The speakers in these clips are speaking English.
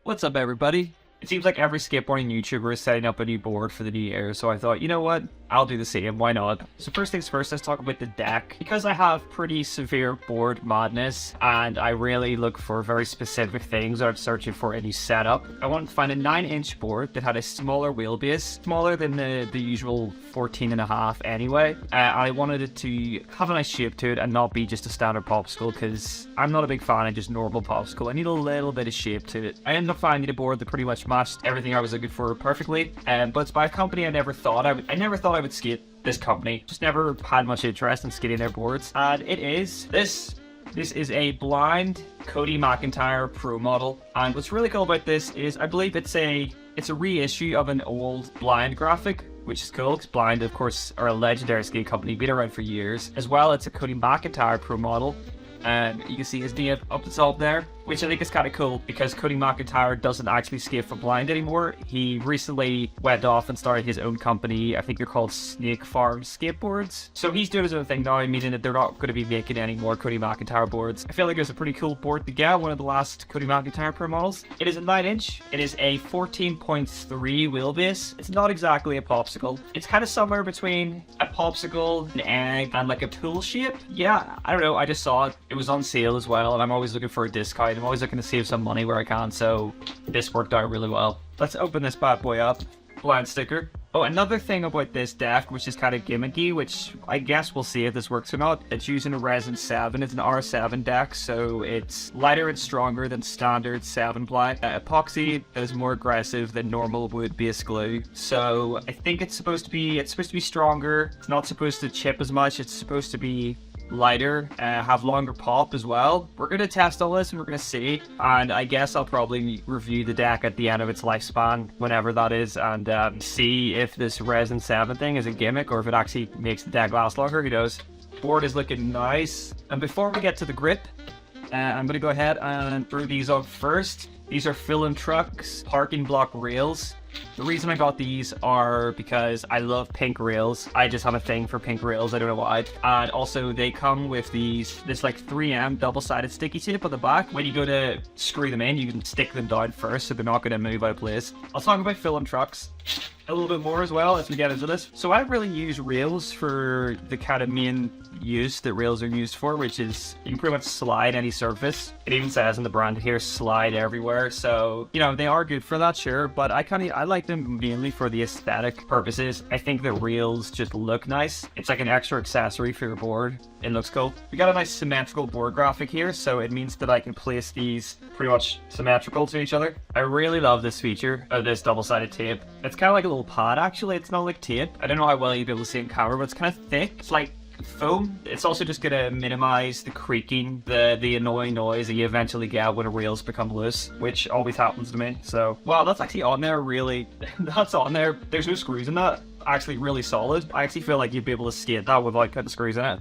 What's up, everybody? It seems like every skateboarding YouTuber is setting up a new board for the new year, so I thought, you know what? I'll do the same, why not? So first things first, let's talk about the deck. Because I have pretty severe board madness, and I really look for very specific things when I'm searching for any setup, I wanted to find a 9-inch board that had a smaller wheelbase, smaller than the usual 14.5 anyway. I wanted it to have a nice shape to it and not be just a standard popsicle, because I'm not a big fan of just normal popsicle. I need a little bit of shape to it. I ended up finding a board that pretty much matched everything I was looking for perfectly, but it's by a company I never thought I would skate. This company just never had much interest in skating their boards, and it is this is a blind Cody McIntyre Pro model. And what's really cool about this is I believe it's a reissue of an old blind graphic, which is cool because Blind, of course, are a legendary skate company, been around for years. As well, it's a Cody McIntyre Pro model, and you can see his name up the top there, which I think is kind of cool because Cody McIntyre doesn't actually skate for Blind anymore. He recently went off and started his own company. I think they're called Snake Farm Skateboards. So he's doing his own thing now, meaning that they're not going to be making any more Cody McIntyre boards. I feel like it's a pretty cool board to get, one of the last Cody McIntyre Pro models. It is a 9-inch. It is a 14.3 wheelbase. It's not exactly a popsicle. It's kind of somewhere between a popsicle, an egg, and like a pool shape. Yeah, I don't know. I just saw it. It was on sale as well, and I'm always looking for a discount. I'm always looking to save some money where I can, so this worked out really well. Let's open this bad boy up. Blind sticker. Oh, another thing about this deck, which is kind of gimmicky, which I guess we'll see if this works or not. It's using a resin 7. It's an R7 deck, so it's lighter and stronger than standard 7 ply. Epoxy is more aggressive than normal wood-based glue. So I think it's supposed to be stronger. It's not supposed to chip as much. It's supposed to be lighter, have longer pop as well. We're going to test all this and we're going to see, and I guess I'll probably review the deck at the end of its lifespan, whenever that is, and see if this resin 7 thing is a gimmick or if it actually makes the deck last longer. Who knows? Board is looking nice. And before we get to the grip, I'm going to go ahead and throw these up first. These are Film Trucks parking block rails. The reason I got these are because I love pink rails. I just have a thing for pink rails, I don't know why. And also they come with this like 3M double-sided sticky tape on the back. When you go to screw them in, you can stick them down first so they're not going to move out of place. I'll talk about Film Trucks a little bit more as well as we get into this. So I really use rails for the kind of main use that rails are used for, which is you can pretty much slide any surface. It even says in the brand here, slide everywhere. So, you know, they are good for that, sure, but I like them mainly for the aesthetic purposes. I think the rails just look nice. It's like an extra accessory for your board. It looks cool. We got a nice symmetrical board graphic here, so it means that I can place these pretty much symmetrical to each other. I really love this feature of this double-sided tape. It's kind of like a little pad, actually. It's not like tape. I don't know how well you'll be able to see in camera, but it's kind of thick. It's like foam. It's also just going to minimize the creaking, the annoying noise that you eventually get when the rails become loose, which always happens to me. So, wow, that's actually on there, really. That's on there. There's no screws in that. Actually really solid. I actually feel like you'd be able to skate that without putting screws in it.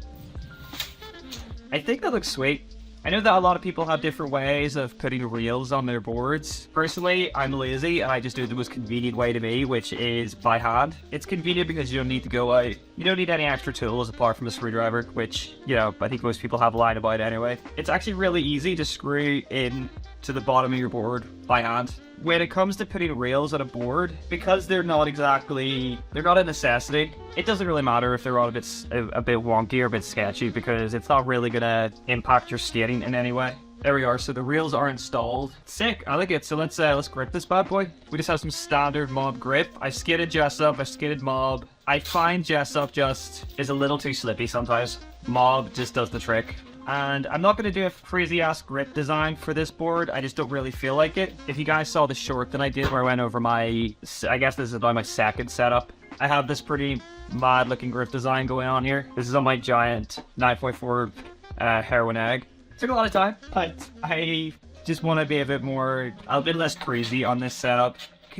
I think that looks sweet. I know that a lot of people have different ways of putting rails on their boards. Personally, I'm lazy and I just do the most convenient way to me, which is by hand. It's convenient because you don't need to go out. You don't need any extra tools apart from a screwdriver, which, you know, I think most people have lying about anyway. It's actually really easy to screw in to the bottom of your board by hand. When it comes to putting rails on a board, because they're not a necessity, it doesn't really matter if they're all a bit wonky or a bit sketchy, because it's not really gonna impact your skating in any way. There we are, so the rails are installed. Sick, I like it. So let's grip this bad boy. We just have some standard mob grip. I skated Jessup, I skated mob. I find Jessup just is a little too slippy sometimes. Mob just does the trick. And I'm not going to do a crazy ass grip design for this board. I just don't really feel like it. If you guys saw the short that I did where I went over I guess this is about my second setup. I have this pretty mad looking grip design going on here. This is on my giant 9.4 heroin egg. It took a lot of time, but I just want to be a bit less crazy on this setup.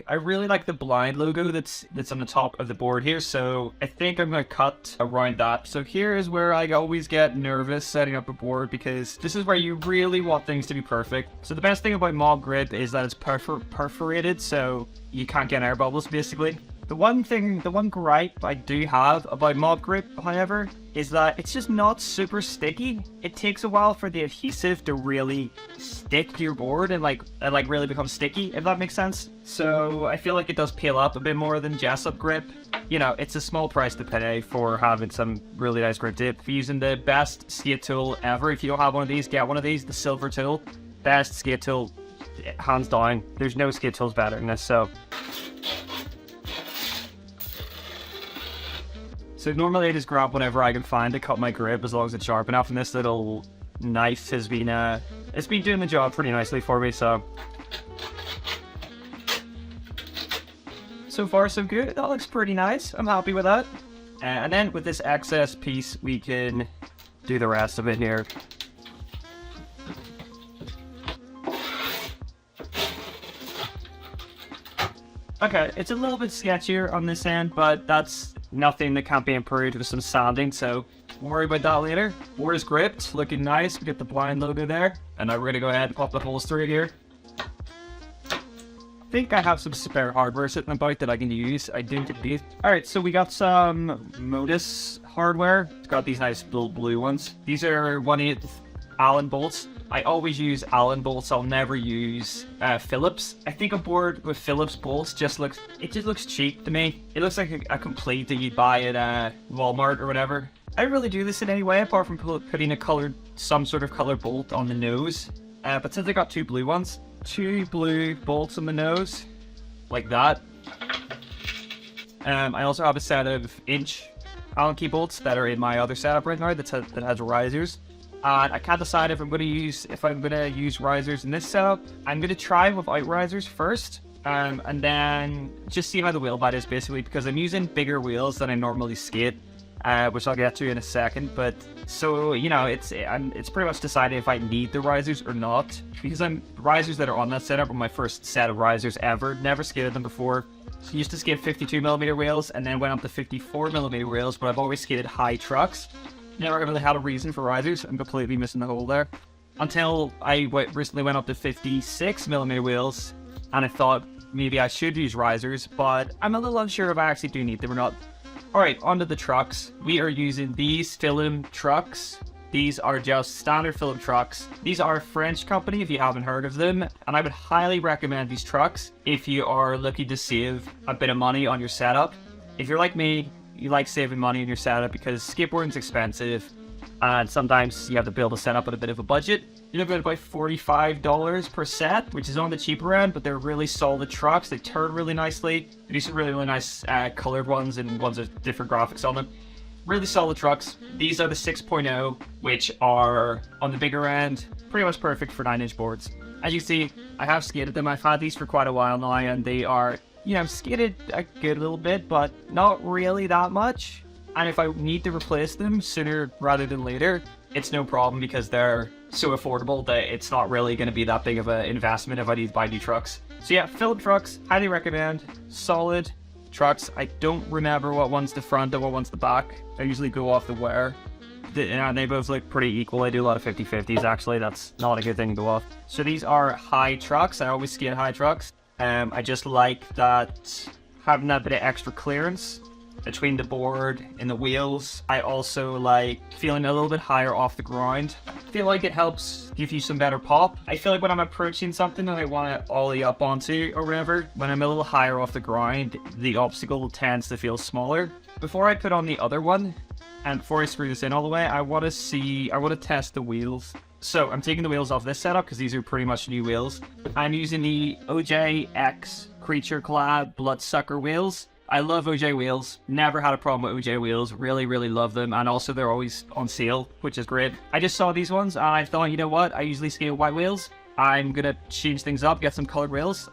I really like the Blind logo that's on the top of the board here, so I think I'm going to cut around that. So here is where I always get nervous setting up a board, because this is where you really want things to be perfect. So the best thing about mob grip is that it's perforated, so you can't get air bubbles basically. The one gripe I do have about Mob Grip, however, is that it's just not super sticky. It takes a while for the adhesive to really stick to your board and really become sticky, if that makes sense. So I feel like it does peel up a bit more than Jessup Grip. You know, it's a small price to pay for having some really nice grip tape. Using the best skate tool ever. If you don't have one of these, get one of these, the silver tool. Best skate tool, hands down. There's no skate tools better than this, so normally I just grab whatever I can find to cut my grip as long as it's sharp enough, and this little knife has been it's been doing the job pretty nicely for me, so far so good. That looks pretty nice. I'm happy with that. And then with this excess piece we can do the rest of it here. Okay, it's a little bit sketchier on this end, but that's nothing that can't be improved with some sanding, so don't worry about that later. Board is gripped, looking nice. We get the blind logo there, and now we're gonna go ahead and pop the holes through here. I think I have some spare hardware sitting about that I can use. I do indeed. Alright, so we got some Modus hardware. It's got these nice little blue ones. These are 1/8 Allen bolts. I always use Allen bolts. I'll never use Phillips. I think a board with Phillips bolts just looks cheap to me. It looks like a complete that you'd buy at Walmart or whatever. I don't really do this in any way apart from putting some sort of colored bolt on the nose. But since I got two blue ones, two blue bolts on the nose, like that. I also have a set of inch Allen key bolts that are in my other setup right now that has risers. And I can't decide if I'm going to use risers in this setup. I'm going to try without risers first, and then just see how the wheel bite is basically, because I'm using bigger wheels than I normally skate, which I'll get to in a second. But so you know, it's pretty much deciding if I need the risers or not, because risers that are on that setup are my first set of risers ever. Never skated them before. Used to skate 52mm wheels and then went up to 54mm wheels, but I've always skated high trucks. Never really had a reason for risers. I'm completely missing the hole there. Until I recently went up to 56mm wheels, and I thought maybe I should use risers, but I'm a little unsure if I actually do need them or not. Alright, onto the trucks. We are using these Film trucks. These are just standard Film trucks. These are a French company if you haven't heard of them, and I would highly recommend these trucks if you are looking to save a bit of money on your setup. If you're like me, you like saving money in your setup because skateboarding's expensive and sometimes you have to be able to set up at a bit of a budget. You're looking at about $45 per set, which is on the cheaper end, but they're really solid trucks. They turn really nicely. They do some really nice colored ones and ones with different graphics on them. Really solid trucks. These are the 6.0, which are on the bigger end, pretty much perfect for 9-inch boards. As you see, I have skated them. I've had these for quite a while now, and they are, you know, I've skated a good little bit, but not really that much. And if I need to replace them sooner rather than later, it's no problem because they're so affordable that it's not really going to be that big of an investment if I need to buy new trucks. So yeah, Philip trucks, highly recommend. Solid trucks. I don't remember what one's the front and what one's the back. I usually go off the wear. And they both look pretty equal. I do a lot of 50/50s actually. That's not a good thing to go off. So these are high trucks. I always skate high trucks. I just like that, having that bit of extra clearance between the board and the wheels. I also like feeling a little bit higher off the ground. I feel like it helps give you some better pop. I feel like when I'm approaching something that I want to ollie up onto or whatever, when I'm a little higher off the ground, the obstacle tends to feel smaller. Before I put on the other one, and before I screw this in all the way, I want to test the wheels. So I'm taking the wheels off this setup because these are pretty much new wheels. I'm using the OJX Creature Collab Bloodsucker wheels. I love OJ wheels. Never had a problem with OJ wheels. Really, really love them. And also they're always on sale, which is great. I just saw these ones and I thought, you know what? I usually skate white wheels. I'm gonna change things up, get some colored wheels.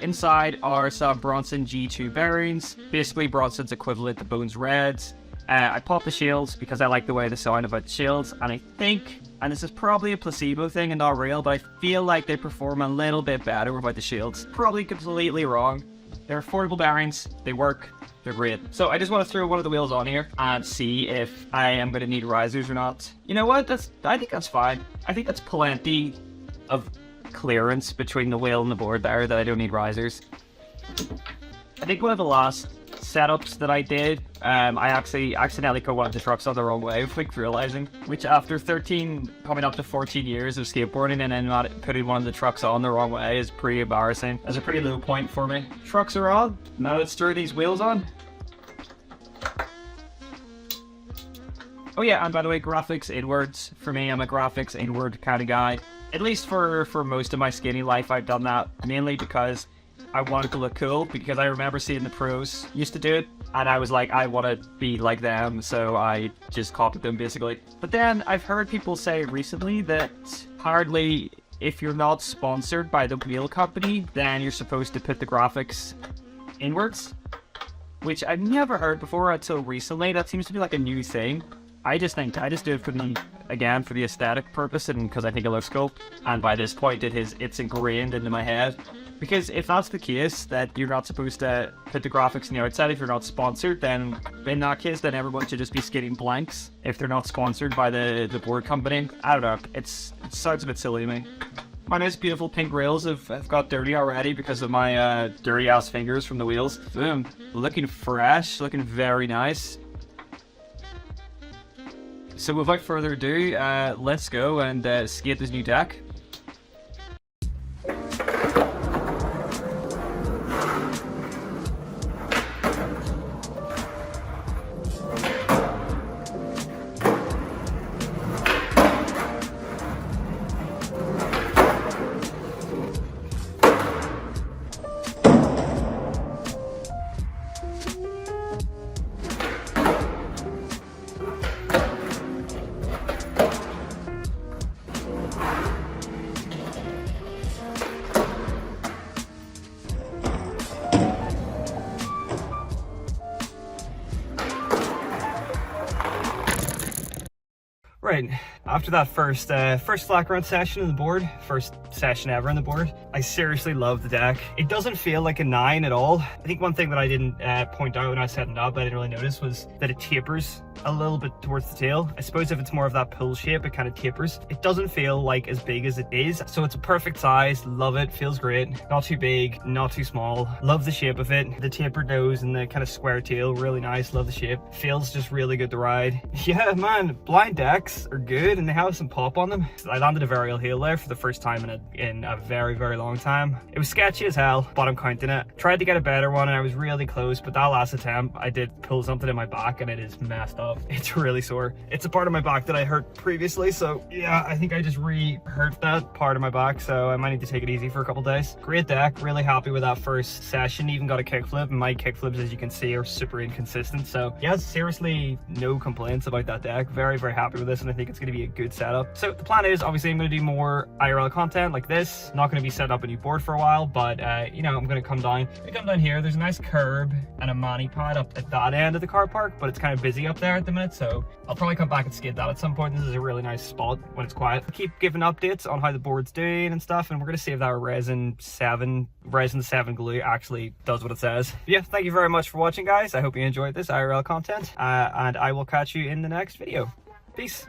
Inside are some Bronson G2 bearings. Basically Bronson's equivalent to Bones Reds. I popped the shields because I like the way they sound about the shields, and I think, and this is probably a placebo thing and not real, but I feel like they perform a little bit better without the shields. Probably completely wrong. They're affordable bearings, they work, they're great. So I just want to throw one of the wheels on here and see if I am going to need risers or not. You know what, I think that's fine. I think that's plenty of clearance between the wheel and the board there that I don't need risers. I think one of the last setups that I did, I actually accidentally put one of the trucks on the wrong way, quick realizing, which after 13, coming up to 14 years of skateboarding and then not putting one of the trucks on the wrong way is pretty embarrassing. That's a pretty low point for me. Trucks are on, now let's throw these wheels on. Oh yeah, and by the way, graphics inwards. For me, I'm a graphics inward kind of guy. At least for most of my skating life, I've done that mainly because I wanted to look cool, because I remember seeing the pros used to do it, and I was like, I want to be like them, so I just copied them basically. But then I've heard people say recently that hardly, if you're not sponsored by the wheel company, then you're supposed to put the graphics inwards, which I've never heard before until recently. That seems to be like a new thing. I just do it for the, again, for the aesthetic purpose and because I think it looks cool. And by this point, it's ingrained into my head. Because if that's the case, that you're not supposed to put the graphics on the outside if you're not sponsored, then in that case, then everyone should just be skating blanks if they're not sponsored by the board company. I don't know, it sounds a bit silly to me. My nice beautiful pink rails have got dirty already because of my dirty ass fingers from the wheels. Boom, looking fresh, looking very nice. So without further ado, let's go and skate this new deck. Right, after that first slack run session on the board, first session ever on the board, I seriously love the deck. It doesn't feel like a 9 at all. I think one thing that I didn't point out when I was setting it up, I didn't really notice, was that it tapers a little bit towards the tail. I suppose if it's more of that pull shape, it kind of tapers. It doesn't feel like as big as it is, so it's a perfect size. Love it, feels great. Not too big, not too small. Love the shape of it. The tapered nose and the kind of square tail, really nice. Love the shape. Feels just really good to ride. Yeah, man, blind decks are good and they have some pop on them. I landed a varial heel there for the first time in a very, very long time. It was sketchy as hell, but I'm counting it. Tried to get a better one and I was really close, but that last attempt, I did pull something in my back and it is messed up. It's really sore. It's a part of my back that I hurt previously, so yeah, I think I just re-hurt that part of my back, so I might need to take it easy for a couple days. Great deck, really happy with that first session. Even got a kickflip, and my kickflips, as you can see, are super inconsistent, so yeah, seriously no complaints about that deck. Very, very happy with this, and I think it's going to be a good setup. So the plan is, obviously, I'm going to do more IRL content like this. Not going to be setting up a new board for a while, but you know, I'm going to come down. Here, there's a nice curb and a mani pad up at that end of the car park, but it's kind of busy up there at the minute, so I'll probably come back and skate that at some point. This is a really nice spot when it's quiet. I'll keep giving updates on how the board's doing and stuff, and we're going to see if that resin 7 glue actually does what it says. But yeah, thank you very much for watching, guys. I hope you enjoyed this IRL content, and I will catch you in the next video. Peace.